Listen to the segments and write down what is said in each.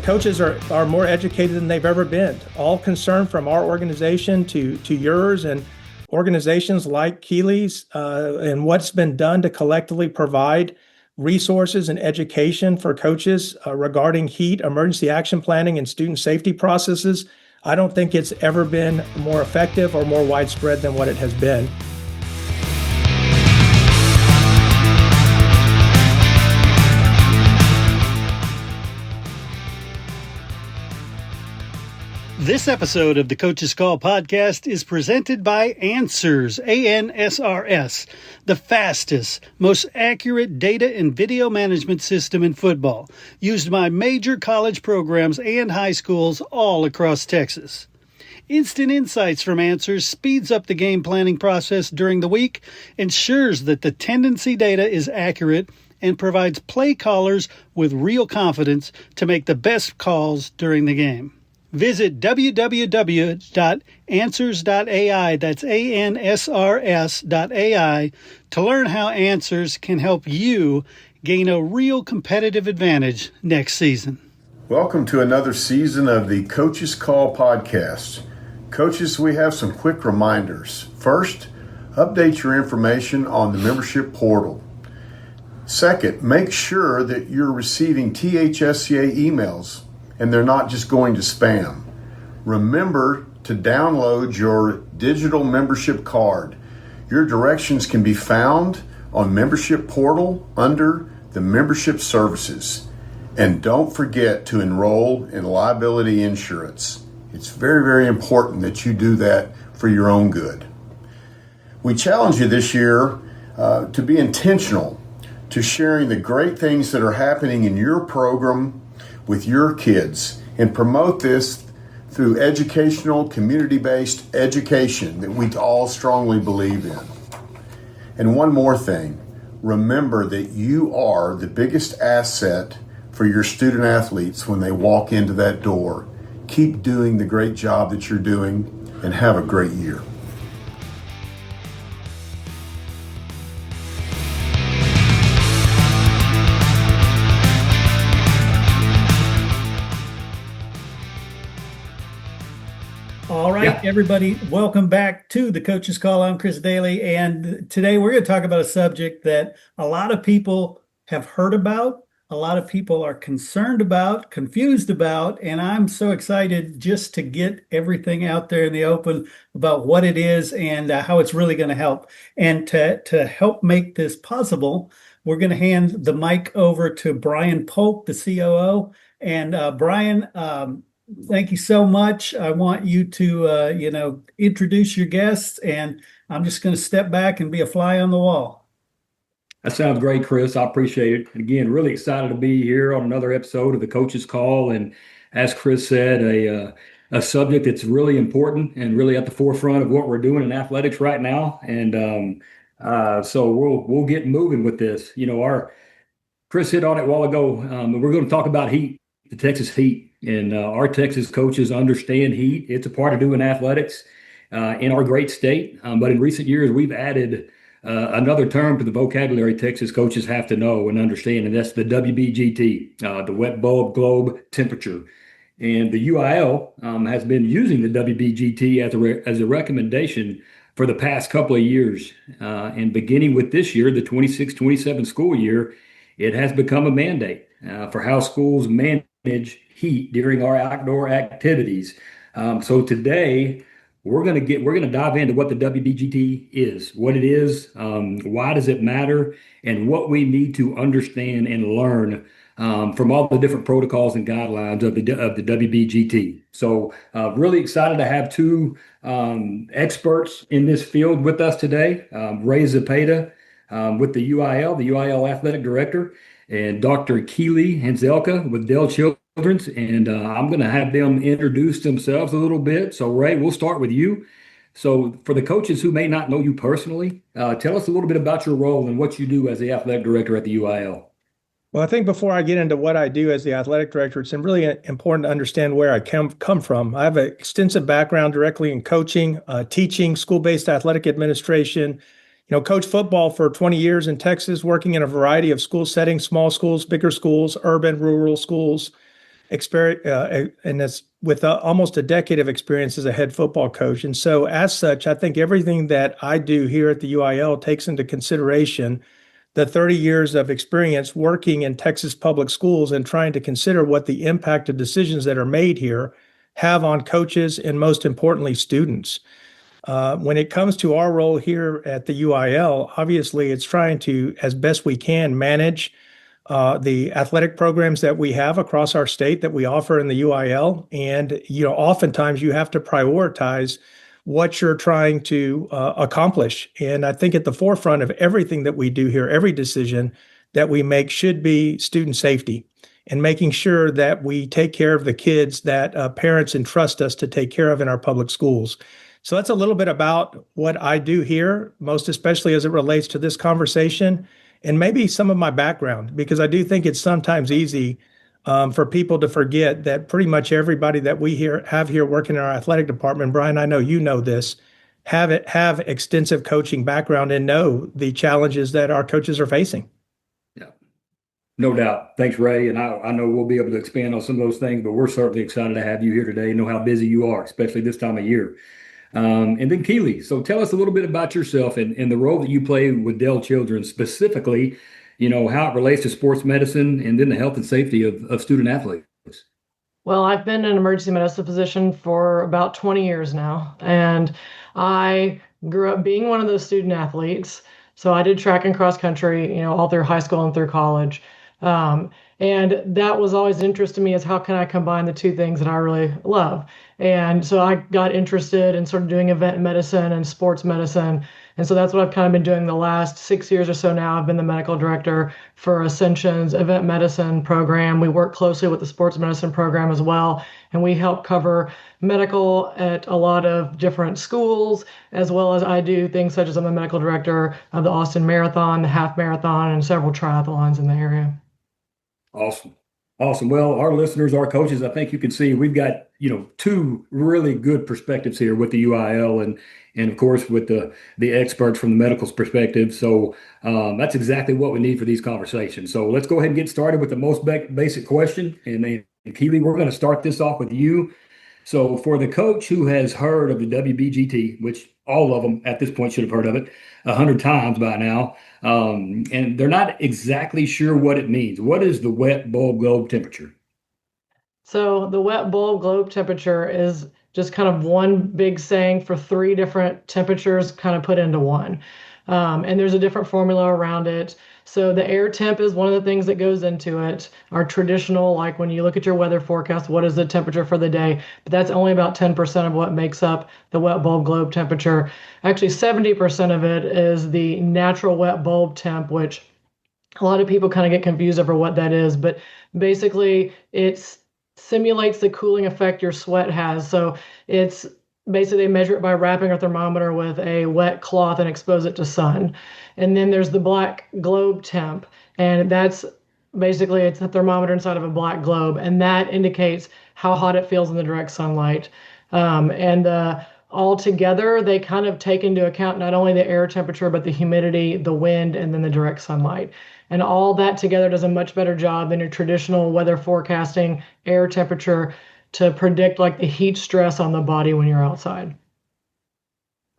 coaches are more educated than they've ever been. All concern from our organization to yours and organizations like Keeli's and what's been done to collectively provide resources and education for coaches regarding heat, emergency action planning, and student safety processes. I don't think it's ever been more effective or more widespread than what it has been. This episode of the Coach's Call podcast is presented by Answers, ANSRS, the fastest, most accurate data and video management system in football, used by major college programs and high schools all across Texas. Instant insights from Answers speeds up the game planning process during the week, ensures that the tendency data is accurate, and provides play callers with real confidence to make the best calls during the game. Visit www.answers.ai, that's ANSRS.ai, to learn how Answers can help you gain a real competitive advantage next season. Welcome to another season of the Coach's Call podcast. Coaches, we have some quick reminders. First, update your information on the membership portal. Second, make sure that you're receiving THSCA emails and they're not just going to spam. Remember to download your digital membership card. Your directions can be found on membership portal under the membership services. And don't forget to enroll in liability insurance. It's very, very important that you do that for your own good. We challenge you this year to be intentional to sharing the great things that are happening in your program with your kids and promote this through educational, community-based education that we all strongly believe in. And one more thing, remember that you are the biggest asset for your student athletes when they walk into that door. Keep doing the great job that you're doing and have a great year. All right, everybody, welcome back to the Coach's Call. I'm Chris Daly, and today we're going to talk about a subject that a lot of people have heard about, a lot of people are concerned about, confused about, and I'm so excited just to get everything out there in the open about what it is and how it's really going to help. And to help make this possible, we're going to hand the mic over to Brian Polk, the COO. And Brian, thank you so much. I want you to, introduce your guests, and I'm just going to step back and be a fly on the wall. That sounds great, Chris. I appreciate it. And again, really excited to be here on another episode of the Coach's Call. And as Chris said, a subject that's really important and really at the forefront of what we're doing in athletics right now. And so we'll get moving with this. Chris hit on it a while ago. We're going to talk about heat, the Texas heat. And our Texas coaches understand heat. It's a part of doing athletics in our great state. But in recent years, we've added another term to the vocabulary Texas coaches have to know and understand, and that's the WBGT, the wet bulb globe temperature. And the UIL has been using the WBGT as a recommendation for the past couple of years. And beginning with this year, the 26-27 school year, it has become a mandate for how schools manage heat during our outdoor activities. So today we're going to dive into what the WBGT is, what it is, why does it matter, and what we need to understand and learn from all the different protocols and guidelines of the WBGT. So really excited to have two experts in this field with us today, Ray Zepeda with the UIL Athletic Director, and Dr. Keeli Hanzelka with Dell Children's. And I'm going to have them introduce themselves a little bit. So Ray, we'll start with you. So for the coaches who may not know you personally, tell us a little bit about your role and what you do as the athletic director at the UIL. Well, I think before I get into what I do as the athletic director, it's really important to understand where I come from. I have an extensive background directly in coaching, teaching, school-based athletic administration. Coach football for 20 years in Texas, working in a variety of school settings, small schools, bigger schools, urban, rural schools. experience, and it's with almost a decade of experience as a head football coach. And so, as such, I think everything that I do here at the UIL takes into consideration the 30 years of experience working in Texas public schools and trying to consider what the impact of decisions that are made here have on coaches and, most importantly, students. When it comes to our role here at the UIL, obviously it's trying to, as best we can, manage the athletic programs that we have across our state that we offer in the UIL. And, oftentimes you have to prioritize what you're trying to accomplish. And I think at the forefront of everything that we do here, every decision that we make should be student safety and making sure that we take care of the kids that parents entrust us to take care of in our public schools. So that's a little bit about what I do here, most especially as it relates to this conversation, and maybe some of my background, because I do think it's sometimes easy for people to forget that pretty much everybody that we have here working in our athletic department, Brian, I know you know this, have extensive coaching background and know the challenges that our coaches are facing. Yeah, no doubt. Thanks, Ray. And I know we'll be able to expand on some of those things, but we're certainly excited to have you here today and know how busy you are, especially this time of year. And then Keeli, so tell us a little bit about yourself and the role that you play with Dell Children, specifically, how it relates to sports medicine and then the health and safety of student athletes. Well, I've been in an emergency medicine physician for about 20 years now, and I grew up being one of those student athletes. So I did track and cross country, all through high school and through college. And that was always an interest to me, is how can I combine the two things that I really love? And so I got interested in sort of doing event medicine and sports medicine. And so that's what I've kind of been doing the last 6 years or so now. I've been the medical director for Ascension's event medicine program. We work closely with the sports medicine program as well. And we help cover medical at a lot of different schools, as well as I do things such as I'm the medical director of the Austin Marathon, the half marathon, and several triathlons in the area. Awesome. Awesome. Well, our listeners, our coaches, I think you can see we've got, two really good perspectives here with the UIL and of course with the experts from the medical perspective. So that's exactly what we need for these conversations. So let's go ahead and get started with the most basic question. And Keeli, we're going to start this off with you. So for the coach who has heard of the WBGT, which all of them at this point should have heard of it 100 times by now, and they're not exactly sure what it means. What is the wet bulb globe temperature? So the wet bulb globe temperature is just kind of one big saying for three different temperatures kind of put into one. And there's a different formula around it. So the air temp is one of the things that goes into it. Our traditional, like when you look at your weather forecast, what is the temperature for the day? But that's only about 10% of what makes up the wet bulb globe temperature. Actually, 70% of it is the natural wet bulb temp, which a lot of people kind of get confused over what that is. But basically, it simulates the cooling effect your sweat has. So it's basically, they measure it by wrapping a thermometer with a wet cloth and expose it to sun. And then there's the black globe temp, and that's basically, it's a thermometer inside of a black globe, and that indicates how hot it feels in the direct sunlight. All together, they kind of take into account not only the air temperature, but the humidity, the wind, and then the direct sunlight. And all that together does a much better job than your traditional weather forecasting air temperature to predict like the heat stress on the body when you're outside.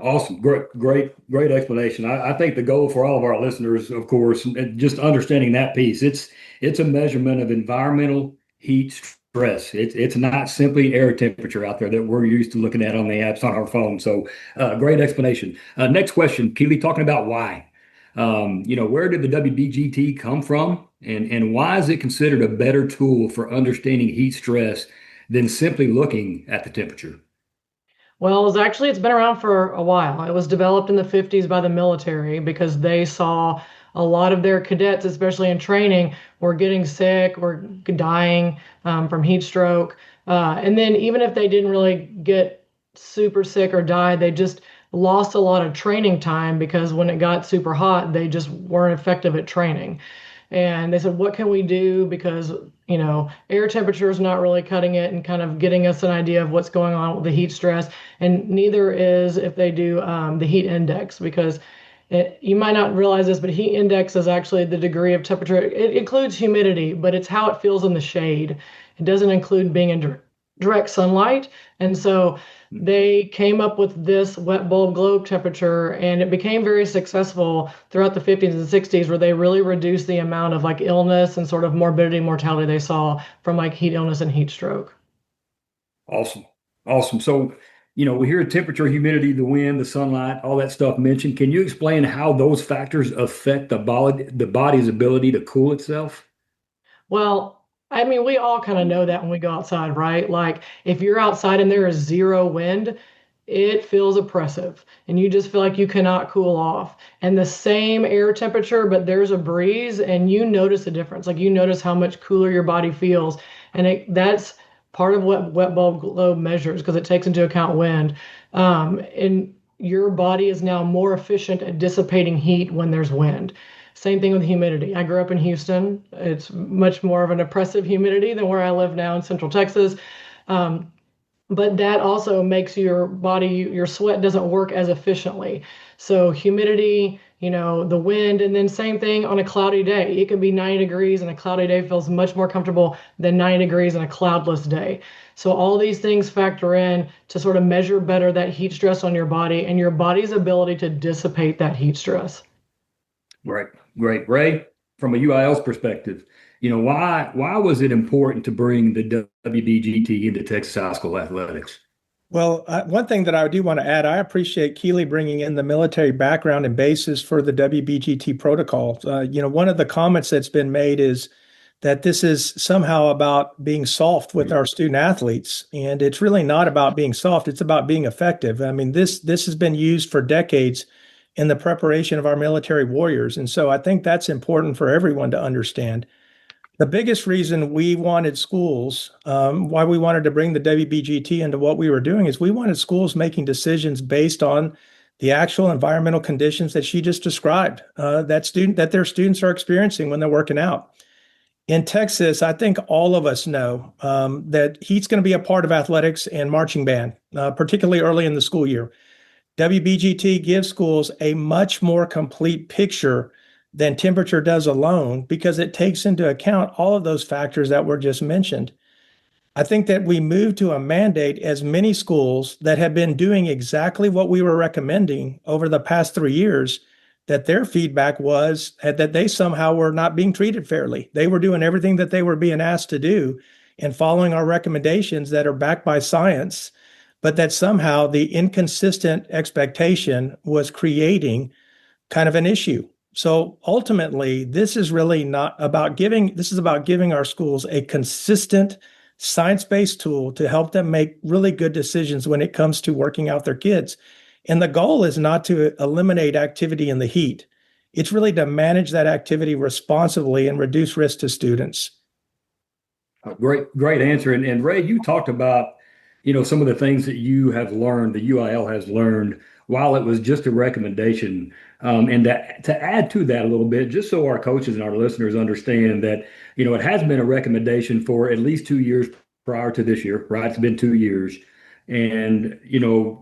Awesome. Great explanation. I think the goal for all of our listeners, of course, just understanding that piece, it's a measurement of environmental heat stress. It's not simply air temperature out there that we're used to looking at on the apps on our phone. So great explanation. Next question, Keeli, talking about why. Where did the WBGT come from, and why is it considered a better tool for understanding heat stress than simply looking at the temperature? Well, it's been around for a while. It was developed in the 50s by the military because they saw a lot of their cadets, especially in training, were getting sick or dying from heat stroke. And then even if they didn't really get super sick or die, they just lost a lot of training time because when it got super hot, they just weren't effective at training. And they said, what can we do? Because, air temperature is not really cutting it and kind of getting us an idea of what's going on with the heat stress. And neither is if they do the heat index, because you might not realize this, but heat index is actually the degree of temperature. It includes humidity, but it's how it feels in the shade. It doesn't include being in direct sunlight. And so they came up with this wet bulb globe temperature, and it became very successful throughout the 50s and 60s, where they really reduced the amount of like illness and sort of morbidity, mortality they saw from like heat illness and heat stroke. Awesome. Awesome. So, we hear temperature, humidity, the wind, the sunlight, all that stuff mentioned. Can you explain how those factors affect the body's ability to cool itself? Well, I mean, we all kind of know that when we go outside, right? Like if you're outside and there is zero wind, it feels oppressive and you just feel like you cannot cool off. And the same air temperature, but there's a breeze and you notice a difference. Like you notice how much cooler your body feels. And that's part of what wet bulb globe measures because it takes into account wind. And your body is now more efficient at dissipating heat when there's wind. Same thing with humidity. I grew up in Houston. It's much more of an oppressive humidity than where I live now in Central Texas. But that also makes your body, your sweat doesn't work as efficiently. So humidity, the wind, and then same thing on a cloudy day. It can be 90 degrees and a cloudy day feels much more comfortable than 90 degrees and a cloudless day. So all these things factor in to sort of measure better that heat stress on your body and your body's ability to dissipate that heat stress. Right. Great. Ray, from a UIL's perspective, why was it important to bring the WBGT into Texas high school athletics? Well, one thing that I do want to add, I appreciate Keeli bringing in the military background and basis for the WBGT protocol. One of the comments that's been made is that this is somehow about being soft with our student athletes. And it's really not about being soft. It's about being effective. I mean, this has been used for decades in the preparation of our military warriors. And so I think that's important for everyone to understand. The biggest reason we wanted schools, why we wanted to bring the WBGT into what we were doing is we wanted schools making decisions based on the actual environmental conditions that she just described, that their students are experiencing when they're working out. In Texas, I think all of us know that heat's going to be a part of athletics and marching band, particularly early in the school year. WBGT gives schools a much more complete picture than temperature does alone because it takes into account all of those factors that were just mentioned. I think that we moved to a mandate as many schools that have been doing exactly what we were recommending over the past 3 years, that their feedback was that they somehow were not being treated fairly. They were doing everything that they were being asked to do and following our recommendations that are backed by science, but that somehow the inconsistent expectation was creating kind of an issue. So ultimately, this is really not about this is about giving our schools a consistent science-based tool to help them make really good decisions when it comes to working out their kids. And the goal is not to eliminate activity in the heat. It's really to manage that activity responsibly and reduce risk to students. Great answer. And Ray, you talked about some of the things that you have learned, the UIL has learned, while it was just a recommendation. And to add to that a little bit, just so our coaches and our listeners understand that, it has been a recommendation for at least 2 years prior to this year, right? It's been 2 years. And,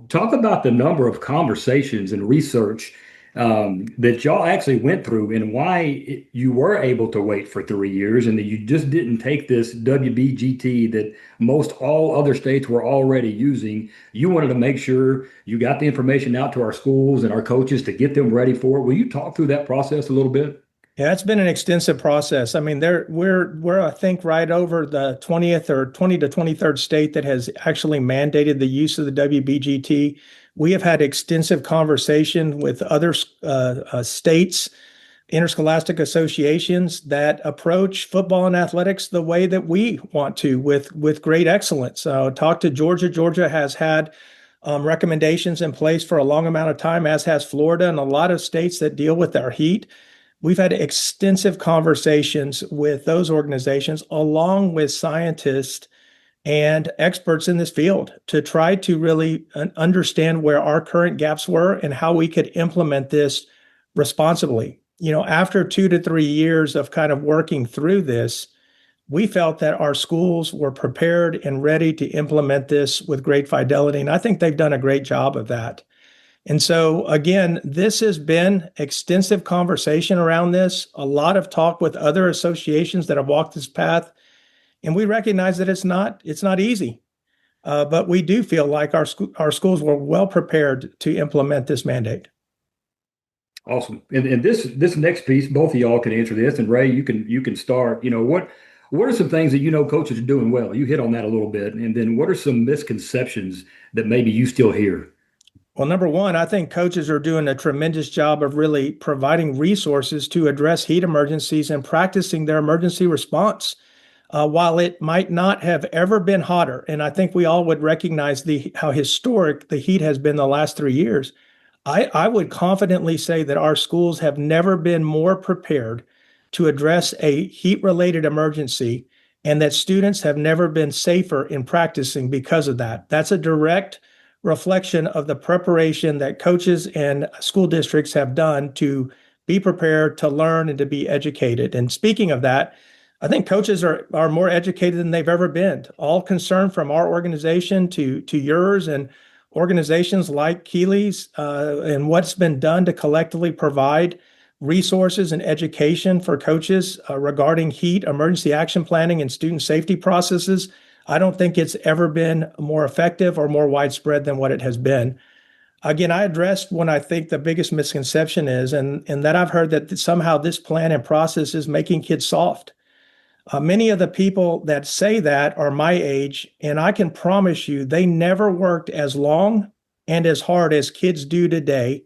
talk about the number of conversations and research that y'all actually went through and why you were able to wait for 3 years and that you just didn't take this WBGT that most all other states were already using. You wanted to make sure you got the information out to our schools and our coaches to get them ready for it. Will you talk through that process a little bit? Yeah, it's been an extensive process. I mean, we're I think right over the 20th or 20 to 23rd state that has actually mandated the use of the WBGT. We have had extensive conversation with other states, interscholastic associations that approach football and athletics the way that we want to, with great excellence. Talk to Georgia. Georgia has had recommendations in place for a long amount of time, as has Florida and a lot of states that deal with our heat. We've had extensive conversations with those organizations, along with scientists and experts in this field, to try to really understand where our current gaps were and how we could implement this responsibly. After 2 to 3 years of kind of working through this, we felt that our schools were prepared and ready to implement this with great fidelity. And I think they've done a great job of that. And so, again, this has been extensive conversation around this, a lot of talk with other associations that have walked this path. And we recognize that it's not easy. But we do feel like our schools were well prepared to implement this mandate. Awesome. And this next piece, both of y'all can answer this. And Ray, you can start. What are some things that coaches are doing well? You hit on that a little bit. And then what are some misconceptions that maybe you still hear? Well, number one, I think coaches are doing a tremendous job of really providing resources to address heat emergencies and practicing their emergency response. While it might not have ever been hotter, and I think we all would recognize how historic the heat has been the last 3 years, I would confidently say that our schools have never been more prepared to address a heat-related emergency, and that students have never been safer in practicing because of that. That's a direct reflection of the preparation that coaches and school districts have done to be prepared to learn and to be educated. And speaking of that, I think coaches are more educated than they've ever been. All concerned from our organization to yours and organizations like Keely's, and what's been done to collectively provide resources and education for coaches regarding heat, emergency action planning, and student safety processes. I don't think it's ever been more effective or more widespread than what it has been. Again, I addressed what I think the biggest misconception is, and that I've heard that somehow this plan and process is making kids soft. Many of the people that say that are my age, and I can promise you they never worked as long and as hard as kids do today,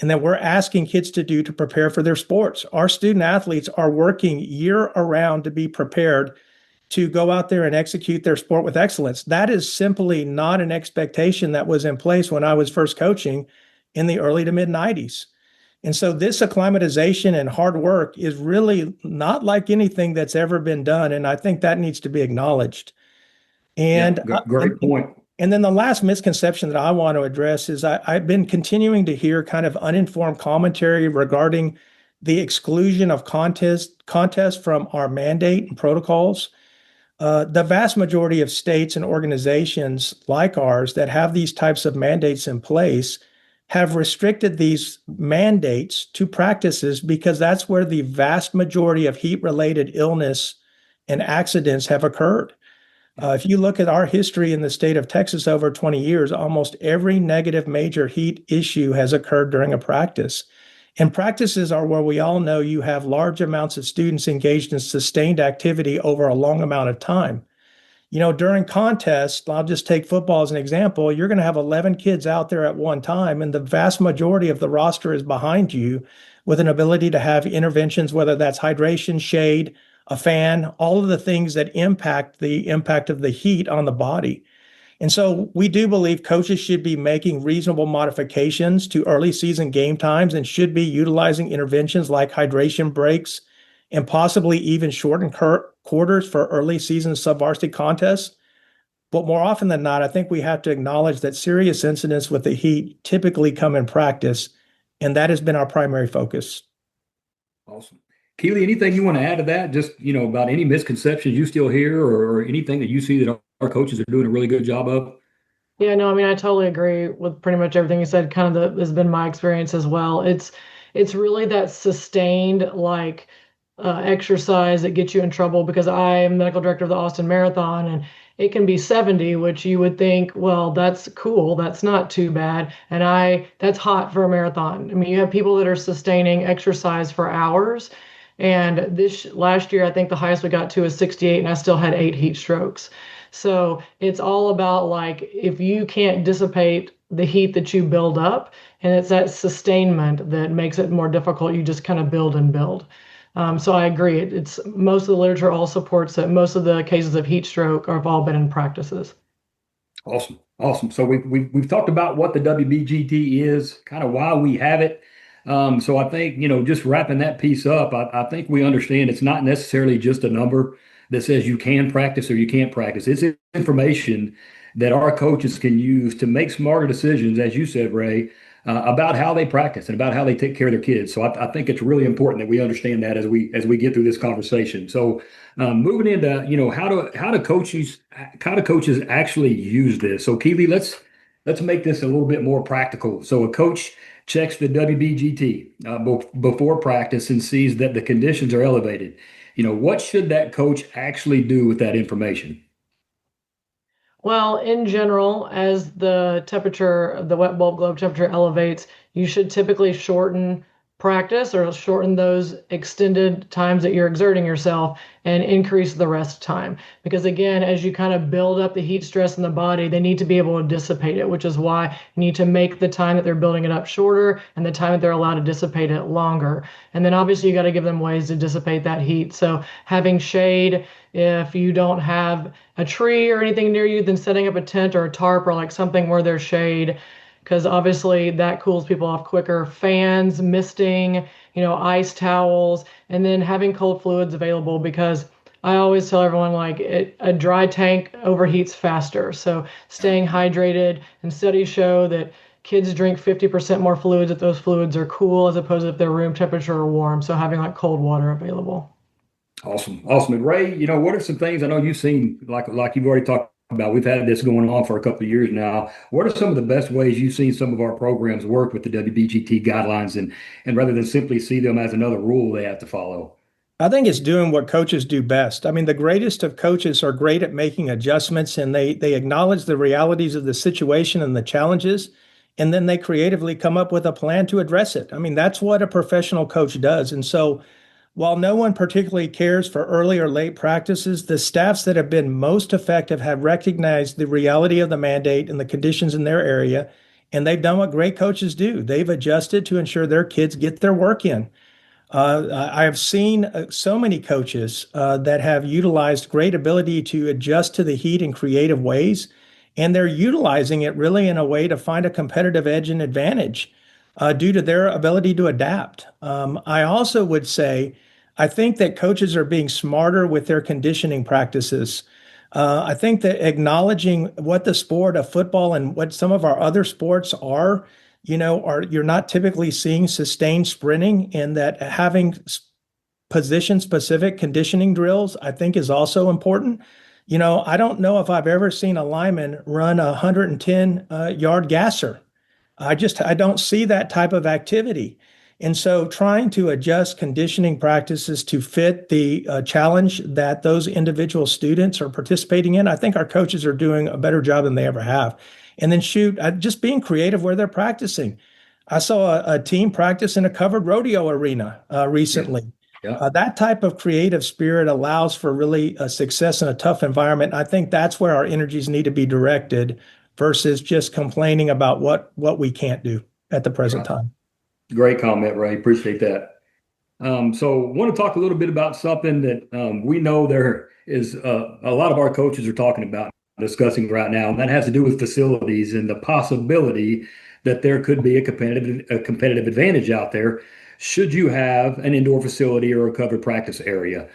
and that we're asking kids to do to prepare for their sports. Our student athletes are working year around to be prepared to go out there and execute their sport with excellence. That is simply not an expectation that was in place when I was first coaching in the early to mid 90s. And so this acclimatization and hard work is really not like anything that's ever been done. And I think that needs to be acknowledged. And Great point. And then the last misconception that I want to address is I've been continuing to hear kind of uninformed commentary regarding the exclusion of contests from our mandate and protocols. The vast majority of states and organizations like ours that have these types of mandates in place have restricted these mandates to practices because that's where the vast majority of heat-related illness and accidents have occurred. If you look at our history in the state of Texas over 20 years, almost every negative major heat issue has occurred during a practice. And practices are where we all know you have large amounts of students engaged in sustained activity over a long amount of time. During contests, I'll just take football as an example, you're going to have 11 kids out there at one time, and the vast majority of the roster is behind you with an ability to have interventions, whether that's hydration, shade, a fan, all of the things that impact the impact of the heat on the body. And so we do believe coaches should be making reasonable modifications to early season game times and should be utilizing interventions like hydration breaks and possibly even shortened quarters for early season sub-varsity contests. But more often than not, I think we have to acknowledge that serious incidents with the heat typically come in practice, and that has been our primary focus. Awesome. Keely, anything you want to add to that? Just, about any misconceptions you still hear or anything that you see that our coaches are doing a really good job of? Yeah, no, I mean, I totally agree with pretty much everything you said. Kind of has been my experience as well. It's really that sustained exercise that gets you in trouble, because I'm medical director of the Austin Marathon, and it can be 70, which you would think, well, that's cool, that's not too bad, and that's hot for a marathon. I mean, you have people that are sustaining exercise for hours, and this last year I think the highest we got to is 68, and I still had 8 heat strokes. So it's all about if you can't dissipate the heat that you build up, and it's that sustainment that makes it more difficult. You just kind of build and build. So I agree. It's most of the literature all supports that most of the cases of heat stroke have all been in practices. Awesome. So we've talked about what the WBGT is, kind of why we have it. So I think, just wrapping that piece up, I think we understand it's not necessarily just a number that says you can practice or you can't practice. It's information that our coaches can use to make smarter decisions, as you said, Ray, about how they practice and about how they take care of their kids. So I think it's really important that we understand that as we get through this conversation. So moving into how do coaches actually use this? So Keely, let's make this a little bit more practical. So a coach checks the WBGT before practice and sees that the conditions are elevated. What should that coach actually do with that information? Well, in general, as the temperature, the wet bulb globe temperature elevates, you should typically shorten practice or shorten those extended times that you're exerting yourself and increase the rest time. Because again, as you kind of build up the heat stress in the body, they need to be able to dissipate it, which is why you need to make the time that they're building it up shorter and the time that they're allowed to dissipate it longer. And then obviously you got to give them ways to dissipate that heat. So having shade, if you don't have a tree or anything near you, then setting up a tent or a tarp or like something where there's shade, because obviously that cools people off quicker. Fans, misting, ice towels, and then having cold fluids available, because I always tell everyone like a dry tank overheats faster. So staying hydrated, and studies show that kids drink 50% more fluids if those fluids are cool as opposed to if they're room temperature or warm. So having like cold water available. Awesome. Awesome. And Ray, what are some things I know you've seen, like you've already talked about? We've had this going on for a couple of years now. What are some of the best ways you've seen some of our programs work with the WBGT guidelines, and rather than simply see them as another rule they have to follow? I think it's doing what coaches do best. I mean, the greatest of coaches are great at making adjustments, and they acknowledge the realities of the situation and the challenges, and then they creatively come up with a plan to address it. I mean, that's what a professional coach does. And so while no one particularly cares for early or late practices, the staffs that have been most effective have recognized the reality of the mandate and the conditions in their area, and they've done what great coaches do. They've adjusted to ensure their kids get their work in. I have seen so many coaches that have utilized great ability to adjust to the heat in creative ways, and they're utilizing it really in a way to find a competitive edge and advantage due to their ability to adapt. I also would say, I think that coaches are being smarter with their conditioning practices. I think that acknowledging what the sport of football and what some of our other sports are, you're not typically seeing sustained sprinting, and that having position specific conditioning drills, I think, is also important. I don't know if I've ever seen a lineman run a 110 yard gasser. I don't see that type of activity. And so trying to adjust conditioning practices to fit the challenge that those individual students are participating in, I think our coaches are doing a better job than they ever have. And then just being creative where they're practicing. I saw a team practice in a covered rodeo arena recently. Yeah. That type of creative spirit allows for really success in a tough environment. I think that's where our energies need to be directed versus just complaining about what we can't do at the present time. Great comment, Ray. Appreciate that. So want to talk a little bit about something that we know there is a lot of our coaches are talking about, discussing right now, and that has to do with facilities and the possibility that there could be a competitive advantage out there should you have an indoor facility or a covered practice area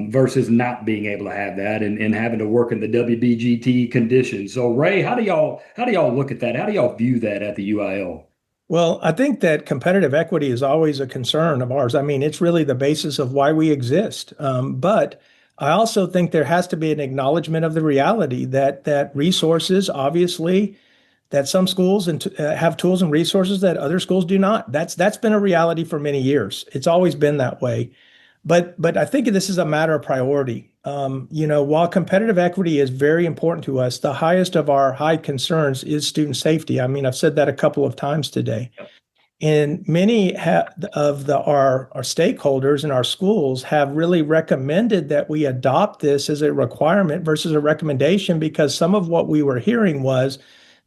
versus not being able to have that and having to work in the WBGT conditions. So Ray, how do y'all look at that? How do y'all view that at the UIL? Well, I think that competitive equity is always a concern of ours. I mean, it's really the basis of why we exist. But I also think there has to be an acknowledgement of the reality that resources, obviously, that some schools have tools and resources that other schools do not. That's been a reality for many years. It's always been that way. But I think this is a matter of priority. While competitive equity is very important to us, the highest of our high concerns is student safety. I mean, I've said that a couple of times today. And many of our stakeholders in our schools have really recommended that we adopt this as a requirement versus a recommendation, because some of what we were hearing was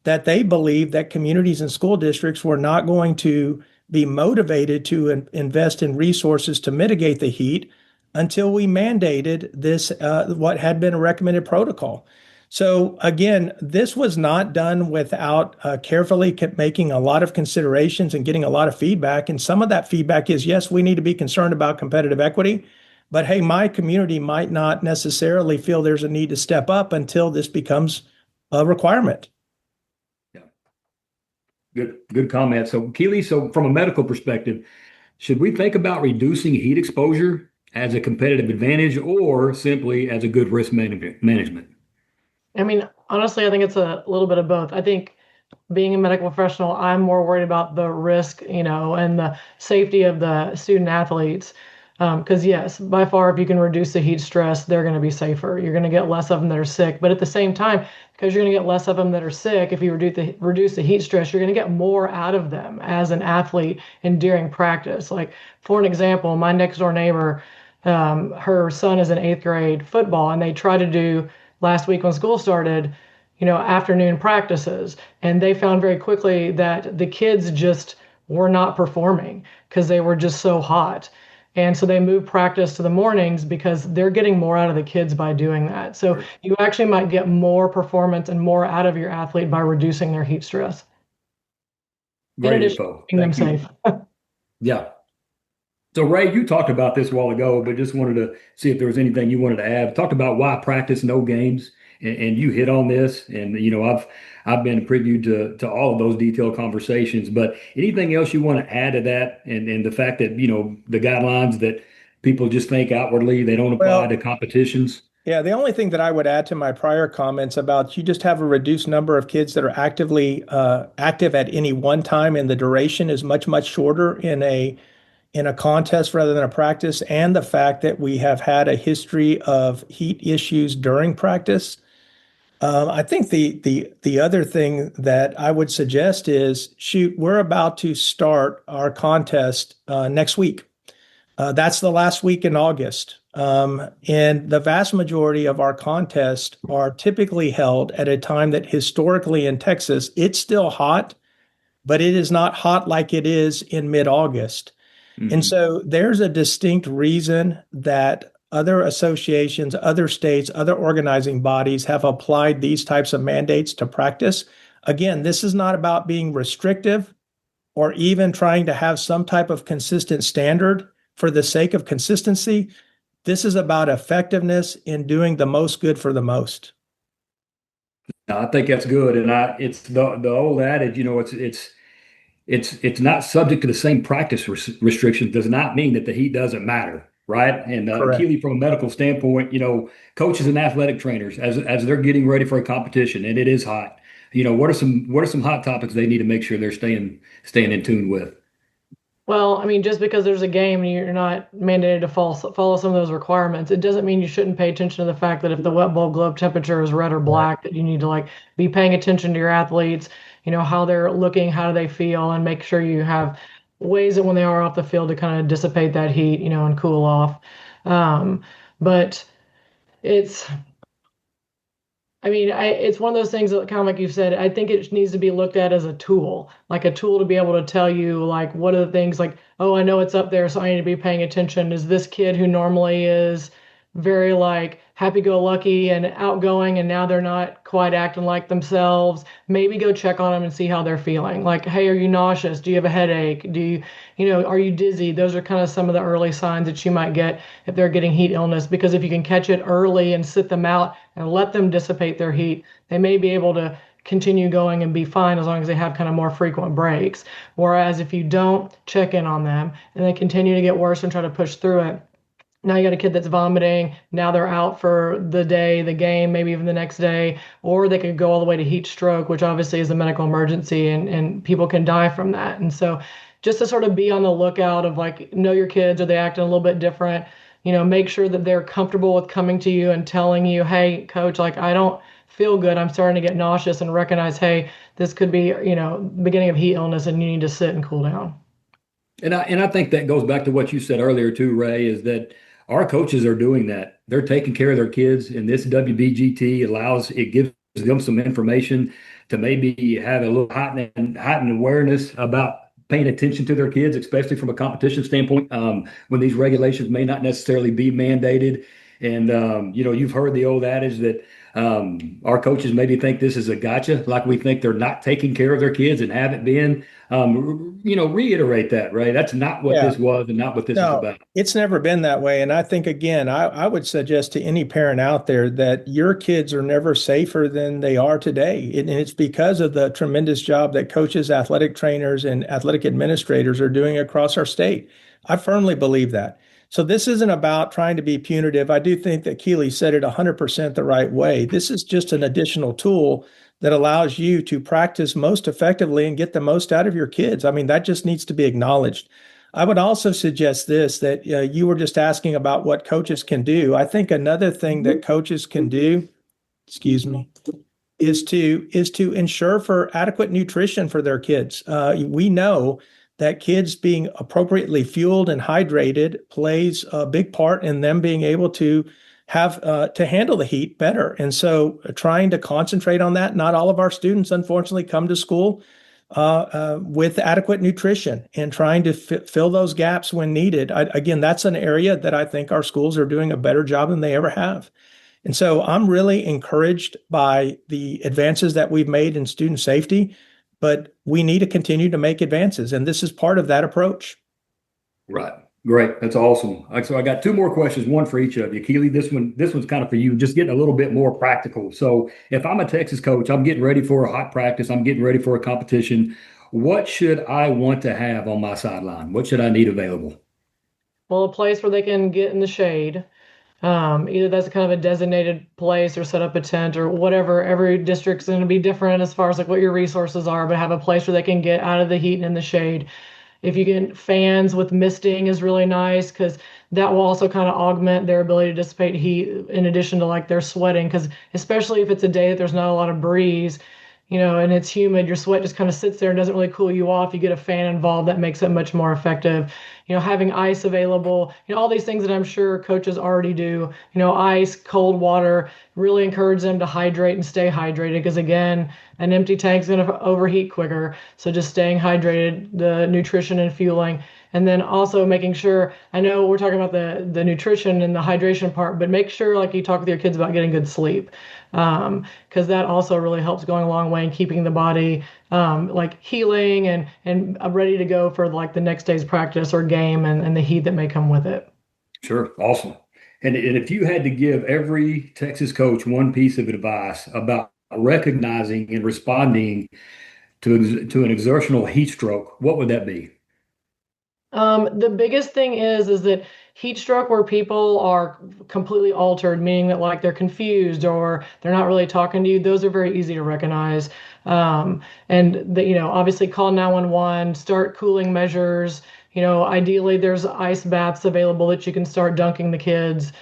that they believed that communities and school districts were not going to be motivated to invest in resources to mitigate the heat until we mandated this, what had been a recommended protocol. So again, this was not done without carefully making a lot of considerations and getting a lot of feedback. And some of that feedback is, yes, we need to be concerned about competitive equity, but hey, my community might not necessarily feel there's a need to step up until this becomes a requirement. Good comment. So Keely, so from a medical perspective, should we think about reducing heat exposure as a competitive advantage or simply as a good risk management? I mean, honestly, I think it's a little bit of both. I think being a medical professional, I'm more worried about the risk, and the safety of the student athletes. Because yes, by far, if you can reduce the heat stress, they're going to be safer. You're going to get less of them that are sick. But at the same time, because you're going to get less of them that are sick, if you reduce the heat stress, you're going to get more out of them as an athlete and during practice. Like for an example, my next door neighbor, her son is in eighth grade football, and they tried to do last week when school started, afternoon practices, and they found very quickly that the kids just were not performing because they were just so hot. And so they moved practice to the mornings because they're getting more out of the kids by doing that. So you actually might get more performance and more out of your athlete by reducing their heat stress. In Great addition to info. keeping them Thank you. safe. Yeah. So Ray, you talked about this a while ago, but just wanted to see if there was anything you wanted to add. Talked about why practice no games, and you hit on this. And I've been privy to all of those detailed conversations. But anything else you want to add to that, and the fact that the guidelines that people just think outwardly they don't apply Well, to competitions. yeah, the only thing that I would add to my prior comments about you just have a reduced number of kids that are actively active at any one time, and the duration is much, much shorter in a contest rather than a practice, and the fact that we have had a history of heat issues during practice. I think the other thing that I would suggest is, shoot, we're about to start our contest next week. That's the last week in August. And the vast majority of our contests are typically held at a time that historically in Texas, it's still hot, but it is not hot like it is in mid-August. And so there's a distinct reason that other associations, other states, other organizing bodies have applied these types of mandates to practice. Again, this is not about being restrictive or even trying to have some type of consistent standard for the sake of consistency. This is about effectiveness in doing the most good for the most. I think that's good, and it's the old adage, it's not subject to the same practice restrictions. Does not mean that the heat doesn't matter, right? And Correct. Keely, from a medical standpoint, coaches and athletic trainers as they're getting ready for a competition and it is hot, what are some hot topics they need to make sure they're staying in tune with? Well, I mean, just because there's a game and you're not mandated to follow some of those requirements, it doesn't mean you shouldn't pay attention to the fact that if the wet bulb globe temperature is red or black, that you need to be paying attention to your athletes, how they're looking, how do they feel, and make sure you have ways that when they are off the field to kind of dissipate that heat, and cool off. But it's it's one of those things that kind of like you said, I think it needs to be looked at as like a tool to be able to tell you, like, what are the things like, oh, I know it's up there, so I need to be paying attention. Is this kid who normally is very happy-go-lucky and outgoing, and now they're not quite acting like themselves? Maybe go check on them and see how they're feeling. Like, hey, are you nauseous? Do you have a headache? Are you dizzy? Those are kind of some of the early signs that you might get if they're getting heat illness, because if you can catch it early and sit them out and let them dissipate their heat, they may be able to continue going and be fine as long as they have kind of more frequent breaks. Whereas if you don't check in on them and they continue to get worse and try to push through it, now you got a kid that's vomiting. Now they're out for the day, the game, maybe even the next day, or they could go all the way to heat stroke, which obviously is a medical emergency, and people can die from that. And so just to sort of be on the lookout of know your kids, are they acting a little bit different? Make sure that they're comfortable with coming to you and telling you, hey, coach, I don't feel good. I'm starting to get nauseous, and recognize, hey, this could be, beginning of heat illness, and you need to sit and cool down. And I think that goes back to what you said earlier too, Ray, is that our coaches are doing that. They're taking care of their kids, and this WBGT gives them some information to maybe have a little heightened awareness about paying attention to their kids, especially from a competition standpoint, when these regulations may not necessarily be mandated. And you've heard the old adage that our coaches maybe think this is a gotcha, like we think they're not taking care of their kids and haven't been. Reiterate that, right? That's not what this was and not what this is about. It's never been that way. And I think, again, I would suggest to any parent out there that your kids are never safer than they are today. And it's because of the tremendous job that coaches, athletic trainers, and athletic administrators are doing across our state. I firmly believe that. So this isn't about trying to be punitive. I do think that Keely said it 100% the right way. This is just an additional tool that allows you to practice most effectively and get the most out of your kids. I mean, that just needs to be acknowledged. I would also suggest this, that you were just asking about what coaches can do. I think another thing that coaches can do, excuse me, is to ensure for adequate nutrition for their kids. We know that kids being appropriately fueled and hydrated plays a big part in them being able to have to handle the heat better. And so trying to concentrate on that. Not all of our students, unfortunately, come to school with adequate nutrition, and trying to fill those gaps when needed. Again, that's an area that I think our schools are doing a better job than they ever have. And so I'm really encouraged by the advances that we've made in student safety, but we need to continue to make advances. And this is part of that approach. Right. Great. That's awesome. So I got two more questions, one for each of you. Keely, this one's kind of for you, just getting a little bit more practical. So if I'm a Texas coach, I'm getting ready for a hot practice, I'm getting ready for a competition. What should I want to have on my sideline? What should I need available? Well, a place where they can get in the shade. Either that's kind of a designated place or set up a tent or whatever. Every district's going to be different as far as like what your resources are, but have a place where they can get out of the heat and in the shade. If you get fans with misting is really nice, because that will also kind of augment their ability to dissipate heat in addition to like their sweating. Because especially if it's a day that there's not a lot of breeze, and it's humid, your sweat just kind of sits there and doesn't really cool you off. You get a fan involved, that makes it much more effective. Having ice available, all these things that I'm sure coaches already do, ice, cold water, really encourage them to hydrate and stay hydrated, because again, an empty tank's going to overheat quicker. So just staying hydrated, the nutrition and fueling. And then also making sure, I know we're talking about the nutrition and the hydration part, but make sure like you talk with your kids about getting good sleep. Because that also really helps going a long way in keeping the body like healing and ready to go for like the next day's practice or game and the heat that may come with it. Sure. Awesome. And if you had to give every Texas coach one piece of advice about recognizing and responding to an exertional heat stroke, what would that be? The biggest thing is that heat stroke where people are completely altered, meaning that like they're confused or they're not really talking to you, those are very easy to recognize. Obviously call 911, start cooling measures. Ideally there's ice baths available that you can start dunking the kids.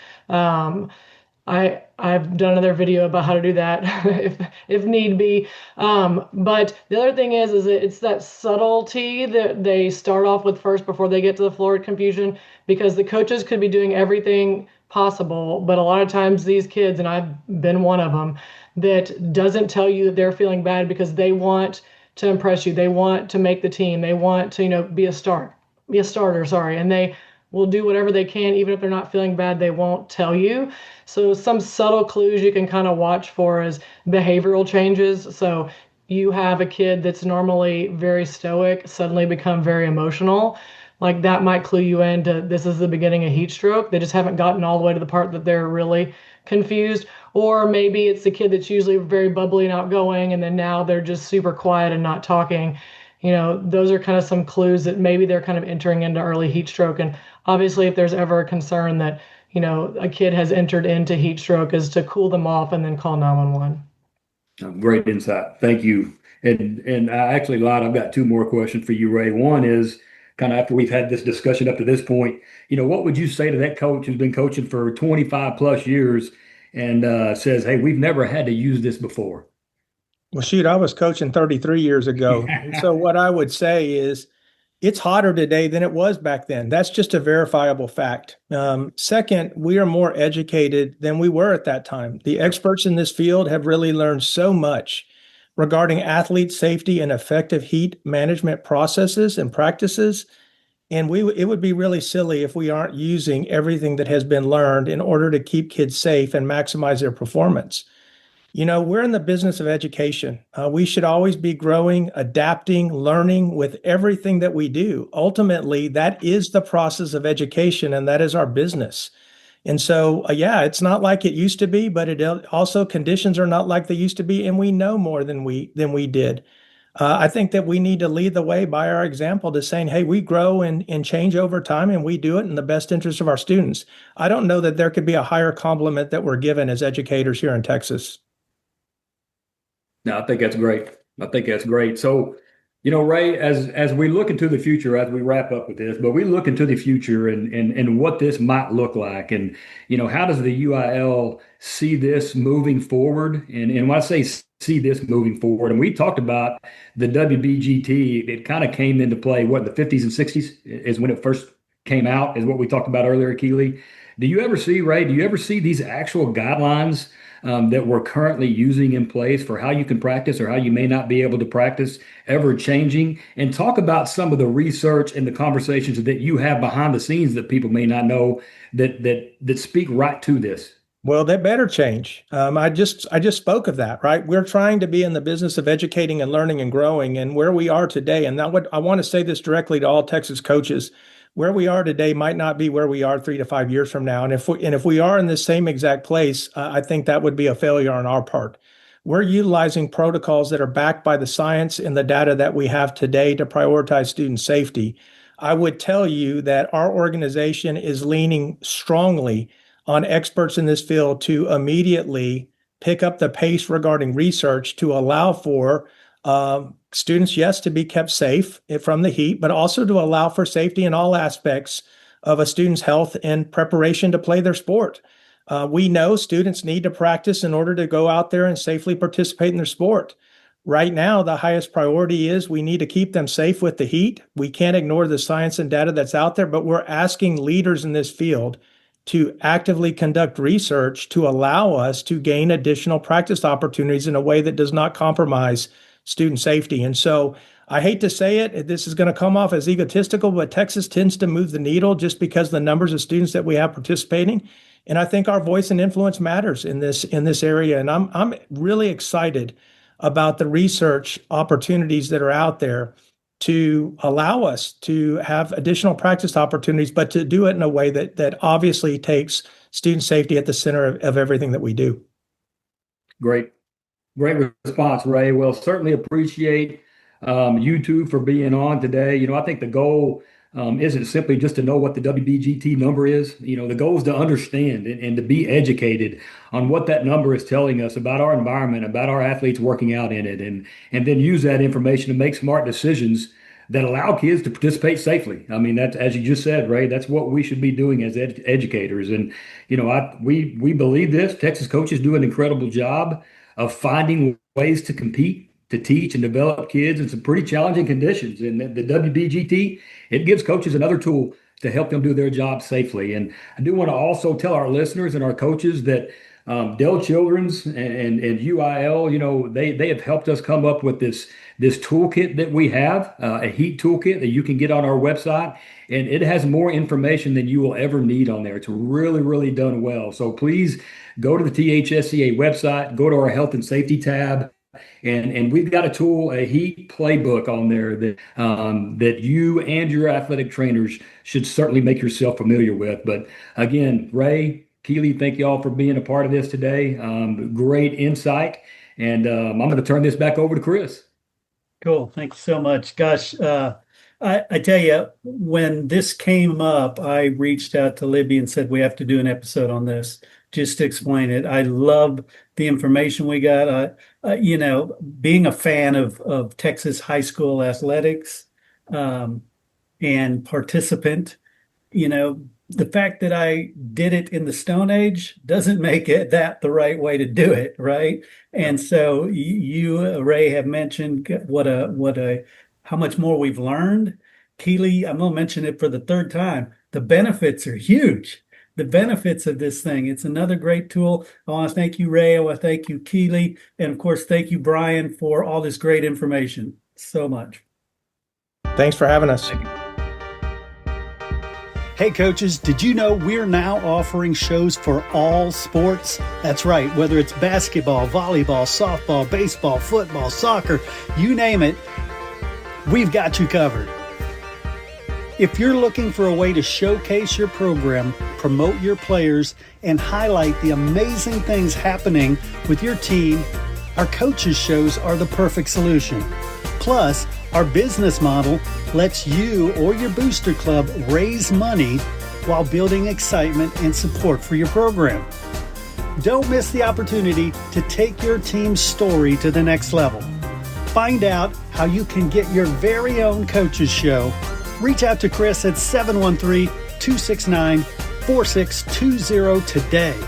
I've done another video about how to do that if need be. But the other thing is that it's that subtlety that they start off with first before they get to the floor confusion, because the coaches could be doing everything possible, but a lot of times these kids, and I've been one of them, that doesn't tell you that they're feeling bad because they want to impress you. They want to make the team. They want to, be a starter, sorry. And they will do whatever they can, even if they're not feeling bad, they won't tell you. So some subtle clues you can kind of watch for is behavioral changes. So you have a kid that's normally very stoic suddenly become very emotional. Like that might clue you into this is the beginning of heat stroke. They just haven't gotten all the way to the part that they're really confused. Or maybe it's the kid that's usually very bubbly and outgoing, and then now they're just super quiet and not talking. Those are kind of some clues that maybe they're kind of entering into early heat stroke. And obviously, if there's ever a concern that, a kid has entered into heat stroke, is to cool them off and then call 911. Great insight. Thank you. And I actually lied. I've got two more questions for you, Ray. One is kind of after we've had this discussion up to this point, what would you say to that coach who's been coaching for 25 plus years and says, hey, we've never had to use this before? Well, shoot, I was coaching 33 years ago. And so what I would say is it's hotter today than it was back then. That's just a verifiable fact. Second, we are more educated than we were at that time. The experts in this field have really learned so much regarding athlete safety and effective heat management processes and practices. And it would be really silly if we aren't using everything that has been learned in order to keep kids safe and maximize their performance. We're in the business of education. We should always be growing, adapting, learning with everything that we do. Ultimately, that is the process of education, and that is our business. And so, it's not like it used to be, but it also conditions are not like they used to be, and we know more than we did. I think that we need to lead the way by our example to saying, hey, we grow and change over time, and we do it in the best interest of our students. I don't know that there could be a higher compliment that we're given as educators here in Texas. No, I think that's great. So, Ray, as we look into the future, as we wrap up with this, but we look into the future and what this might look like, and how does the UIL see this moving forward? And when I say see this moving forward, and we talked about the WBGT, it kind of came into play what, the 50s and 60s is when it first came out, is what we talked about earlier, Keely. Do you ever see, Ray? Do you ever see these actual guidelines that we're currently using in place for how you can practice or how you may not be able to practice ever changing? And talk about some of the research and the conversations that you have behind the scenes that people may not know that speak right to this. Well, that better change. I just spoke of that, right? We're trying to be in the business of educating and learning and growing, and where we are today. And that I want to say this directly to all Texas coaches. Where we are today might not be where we are 3 to 5 years from now. And if we are in the same exact place, I think that would be a failure on our part. We're utilizing protocols that are backed by the science and the data that we have today to prioritize student safety. I would tell you that our organization is leaning strongly on experts in this field to immediately pick up the pace regarding research to allow for students, yes, to be kept safe from the heat, but also to allow for safety in all aspects of a student's health and preparation to play their sport. We know students need to practice in order to go out there and safely participate in their sport. Right now, the highest priority is we need to keep them safe with the heat. We can't ignore the science and data that's out there, but we're asking leaders in this field to actively conduct research to allow us to gain additional practice opportunities in a way that does not compromise student safety. And so I hate to say it, this is going to come off as egotistical, but Texas tends to move the needle just because the numbers of students that we have participating. And I think our voice and influence matters in this area. And I'm really excited about the research opportunities that are out there to allow us to have additional practice opportunities, but to do it in a way that obviously takes student safety at the center of everything that we do. Great response, Ray. Well, certainly appreciate you two for being on today. I think the goal isn't simply just to know what the WBGT number is. The goal is to understand and to be educated on what that number is telling us about our environment, about our athletes working out in it, and then use that information to make smart decisions that allow kids to participate safely. I mean, that's, as you just said, Ray, that's what we should be doing as educators. And, we believe this. Texas coaches do an incredible job of finding ways to compete, to teach and develop kids in some pretty challenging conditions. And the WBGT, it gives coaches another tool to help them do their job safely. And I do want to also tell our listeners and our coaches that Dell Children's and UIL, they have helped us come up with this toolkit that we have, a heat toolkit that you can get on our website. And it has more information than you will ever need on there. It's really, really done well. So please go to the THSCA website, go to our health and safety tab, and we've got a tool, a heat playbook on there that you and your athletic trainers should certainly make yourself familiar with. But again, Ray, Keely, thank you all for being a part of this today. Great insight. And I'm going to turn this back over to Chris. Cool. Thanks so much. Gosh, I tell you, when this came up, I reached out to Libby and said, we have to do an episode on this just to explain it. I love the information we got. Being a fan of Texas high school athletics and participant, the fact that I did it in the Stone Age doesn't make it that the right way to do it, right? And so you, Ray, have mentioned how much more we've learned. Keely, I'm going to mention it for the third time. The benefits are huge. The benefits of this thing. It's another great tool. I want to thank you, Ray. I want to thank you, Keely. And of course, thank you, Brian, for all this great information. So much. Thanks for having us. Hey coaches, did you know we're now offering shows for all sports? That's right, whether it's basketball, volleyball, softball, baseball, football, soccer, you name it, we've got you covered. If you're looking for a way to showcase your program, promote your players, and highlight the amazing things happening with your team, our coaches shows are the perfect solution. Plus, our business model lets you or your booster club raise money while building excitement and support for your program. Don't miss the opportunity to take your team's story to the next level. Find out how you can get your very own Coaches Show, reach out to Chris at 713-269-4620 today.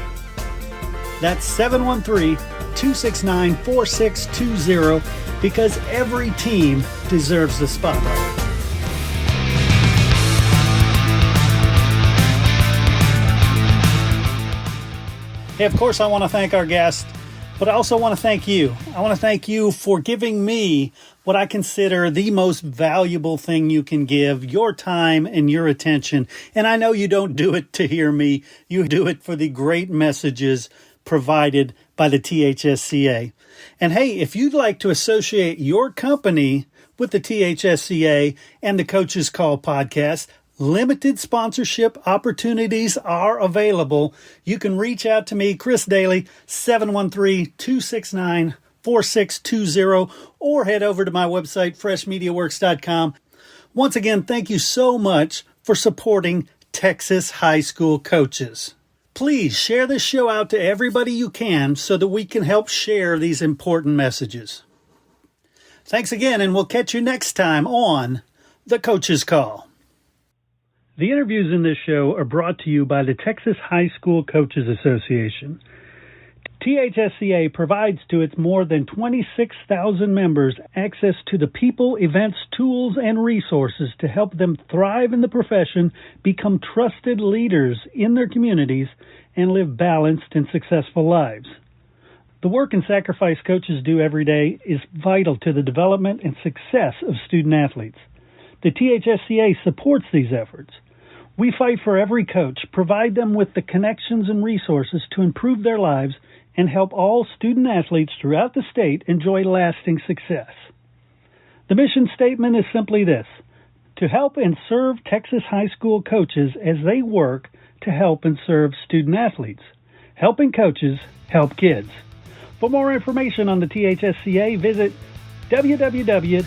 That's 713-269-4620, because every team deserves the spotlight. Hey, of course, I want to thank our guest, but I also want to thank you. I want to thank you for giving me what I consider the most valuable thing you can give, your time and your attention. And I know you don't do it to hear me. You do it for the great messages provided by the THSCA. And hey, if you'd like to associate your company with the THSCA and the Coaches Call podcast, limited sponsorship opportunities are available. You can reach out to me, Chris Daly, 713-269-4620, or head over to my website, freshmediaworks.com. Once again, thank you so much for supporting Texas high school coaches. Please share this show out to everybody you can so that we can help share these important messages. Thanks again, and we'll catch you next time on The Coaches Call. The interviews in this show are brought to you by the Texas High School Coaches Association. THSCA provides to its more than 26,000 members access to the people, events, tools, and resources to help them thrive in the profession, become trusted leaders in their communities, and live balanced and successful lives. The work and sacrifice coaches do every day is vital to the development and success of student athletes. The THSCA supports these efforts. We fight for every coach, provide them with the connections and resources to improve their lives, and help all student athletes throughout the state enjoy lasting success. The mission statement is simply this: to help and serve Texas high school coaches as they work to help and serve student athletes. Helping coaches help kids. For more information on the THSCA, visit www.thsca.com.